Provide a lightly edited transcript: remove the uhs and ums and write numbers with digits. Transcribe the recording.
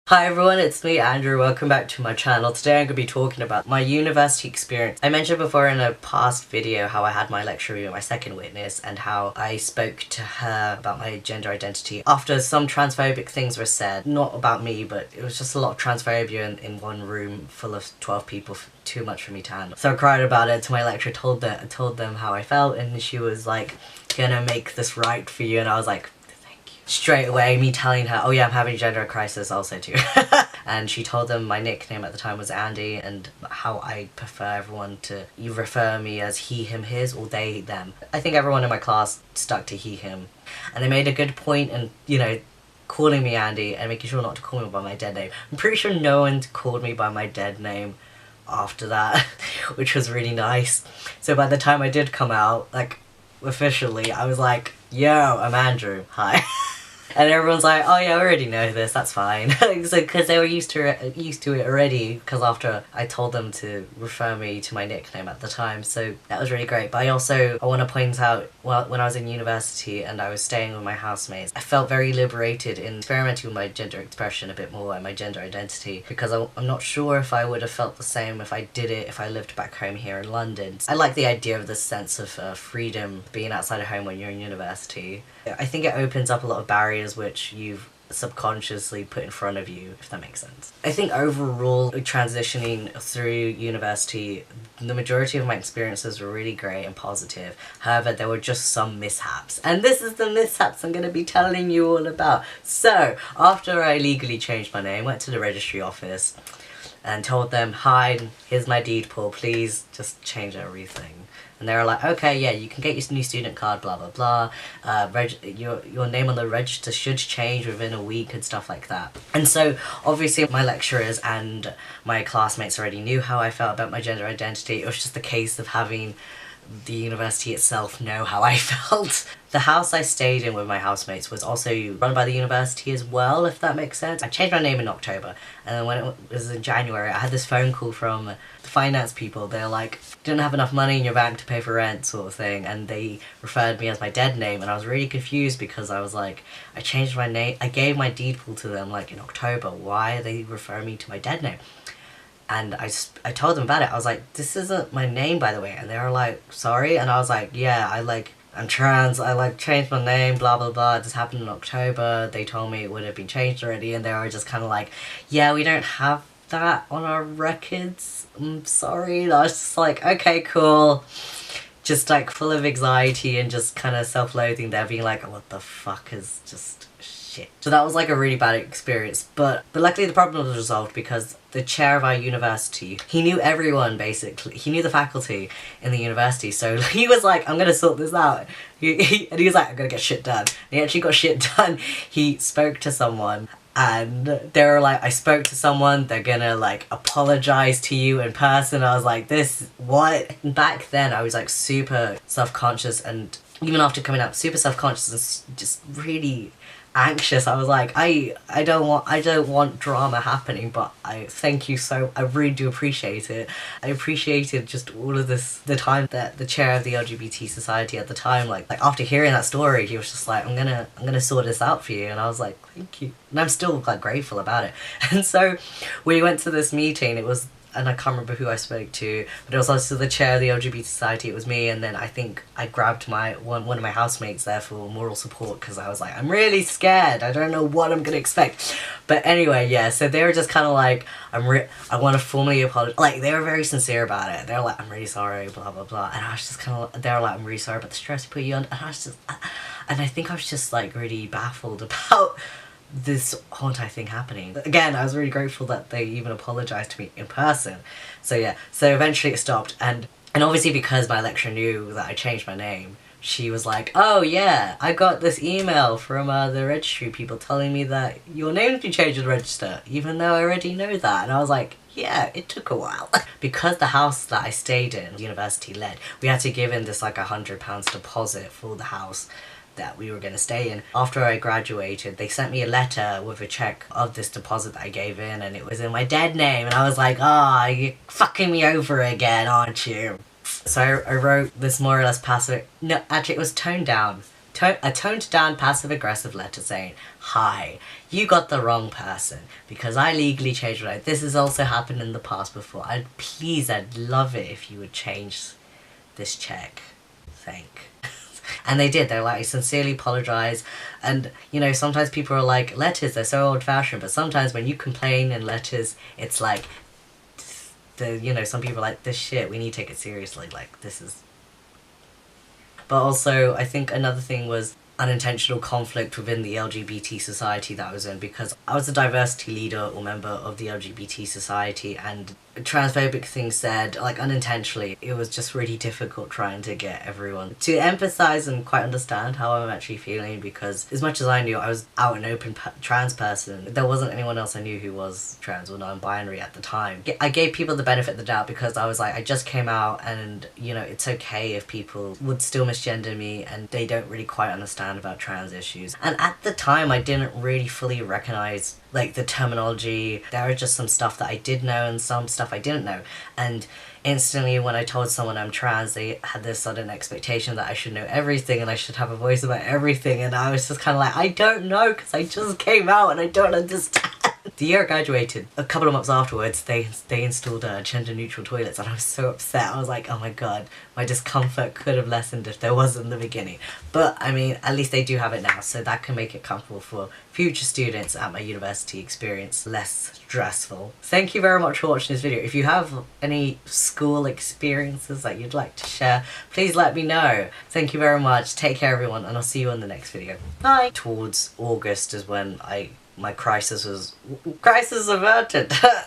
Hi everyone, it's me Andrew, welcome back to my channel. Today I'm going to be talking about my university experience. I mentioned before in a past video how I had my lecture with my second witness and how I spoke to her about my gender identity after some transphobic things were said. Not about me, but it was just a lot of transphobia in one room full of 12 people, too much for me to handle. So I cried about it to my lecturer, told them how I felt, and she was like, gonna make this right for you, and I was like, straight away, me telling her, oh yeah, I'm having a gender crisis also too. And she told them my nickname at the time was Andy and how I prefer everyone to refer me as he, him, his, or they, them. I think everyone in my class stuck to he, him. And they made a good point in, calling me Andy and making sure not to call me by my dead name. I'm pretty sure no one called me by my dead name after that, which was really nice. So by the time I did come out, officially, I was like, yo, I'm Andrew, hi. And everyone's like, oh yeah, I already know this, that's fine. So, because they were used to it already, because after I told them to refer me to my nickname at the time, so that was really great. But I want to point out, well, when I was in university and I was staying with my housemates, I felt very liberated in experimenting with my gender expression a bit more and my gender identity, because I'm not sure if I would have felt the same if I did it if I lived back home here in London. I like the idea of this sense of freedom, being outside of home when you're in university. I think it opens up a lot of barriers which you've subconsciously put in front of you, if that makes sense. I think overall, transitioning through university, the majority of my experiences were really great and positive. However, there were just some mishaps. And this is the mishaps I'm going to be telling you all about. So, after I legally changed my name, went to the registry office and told them, hi, here's my deed poll, please just change everything. And they were like, okay, yeah, you can get your new student card, blah, blah, blah. Your name on the register should change within a week and stuff like that. And so, obviously, my lecturers and my classmates already knew how I felt about my gender identity. It was just a case of having the university itself know how I felt. The house I stayed in with my housemates was also run by the university as well, if that makes sense. I changed my name in October, and then when it was in January, I had this phone call from the finance people. They're like, didn't have enough money in your bank to pay for rent, sort of thing, and they referred me as my dead name, and I was really confused because I was like, I changed my name, I gave my deed pool to them like in October, why are they referring me to my dead name? And I told them about it. I was like, this isn't my name, by the way. And they were like, sorry? And I was like, yeah, I'm trans, I changed my name, blah, blah, blah. This happened in October. They told me it would have been changed already. And they were just kind of like, yeah, we don't have that on our records. I'm sorry. And I was just like, okay, cool. Just full of anxiety and just kind of self-loathing there, being like, oh, what the fuck is just shit. So that was a really bad experience, but luckily the problem was resolved because the chair of our university, he knew everyone basically, he knew the faculty in the university, so he was like, I'm gonna sort this out. And he was like, I'm gonna get shit done. And he actually got shit done. He spoke to someone and they were like, I spoke to someone, they're gonna apologize to you in person. I was like, this, what? And back then I was super self-conscious, and even after coming out, super self-conscious and just really anxious. I was like, I don't want drama happening, but I thank you I really do appreciate it. I appreciated just all of this, the time that the chair of the LGBT society at the time, after hearing that story, he was just like, I'm gonna sort this out for you, and I was like, thank you. And I'm still grateful about it. And so we went to this meeting, and I can't remember who I spoke to, but it was also the chair of the LGBT society, it was me, and then I think I grabbed one of my housemates there for moral support, because I was like, I'm really scared, I don't know what I'm gonna expect. But anyway, yeah, so they were just kind of like, I want to formally apologize. They were very sincere about it. They were like, I'm really sorry, blah, blah, blah. And I was just kind of, they were like, I'm really sorry about the stress I put you on. And I was just, and I think I was just really baffled about this whole entire thing happening. Again, I was really grateful that they even apologized to me in person. So yeah, so eventually it stopped, and obviously because my lecturer knew that I changed my name, she was like, oh yeah, I got this email from the registry people telling me that your name's been changed in the register, even though I already know that. And I was like, yeah, it took a while. Because the house that I stayed in, university led, we had to give in this £100 deposit for the house that we were going to stay in. After I graduated, they sent me a letter with a check of this deposit that I gave in, and it was in my dead name, and I was like, ah, oh, you're fucking me over again, aren't you? So I wrote this more or less passive, no, actually it was toned down a toned down passive aggressive letter saying, "Hi, you got the wrong person because I legally changed my name." This has also happened in the past before. I'd love it if you would change this check. Thank. And they did. They were like, "I sincerely apologize." And, you know, sometimes people are like, letters, they're so old-fashioned, but sometimes when you complain in letters, it's like, you know, some people are like, "This shit, we need to take it seriously, like, this is..." But also, I think another thing was unintentional conflict within the LGBT society that I was in, because I was a diversity leader or member of the LGBT society, and transphobic things said, like, unintentionally. It was just really difficult trying to get everyone to empathize and quite understand how I'm actually feeling, because as much as I knew I was out and open trans person, there wasn't anyone else I knew who was trans or non-binary at the time. I gave people the benefit of the doubt because I was like, I just came out, and, you know, it's okay if people would still misgender me and they don't really quite understand about trans issues. And at the time I didn't really fully recognize, like, the terminology. There was just some stuff that I did know and some stuff I didn't know, and instantly when I told someone I'm trans, they had this sudden expectation that I should know everything and I should have a voice about everything, and I was just kind of like, I don't know, because I just came out and I don't understand. The year I graduated, a couple of months afterwards, they installed gender-neutral toilets, and I was so upset. I was like, oh my god, my discomfort could have lessened if there was in the beginning. But, I mean, at least they do have it now, so that can make it comfortable for future students at my university experience less stressful. Thank you very much for watching this video. If you have any school experiences that you'd like to share, please let me know. Thank you very much. Take care, everyone, and I'll see you in the next video. Bye! Towards August is when my crisis averted.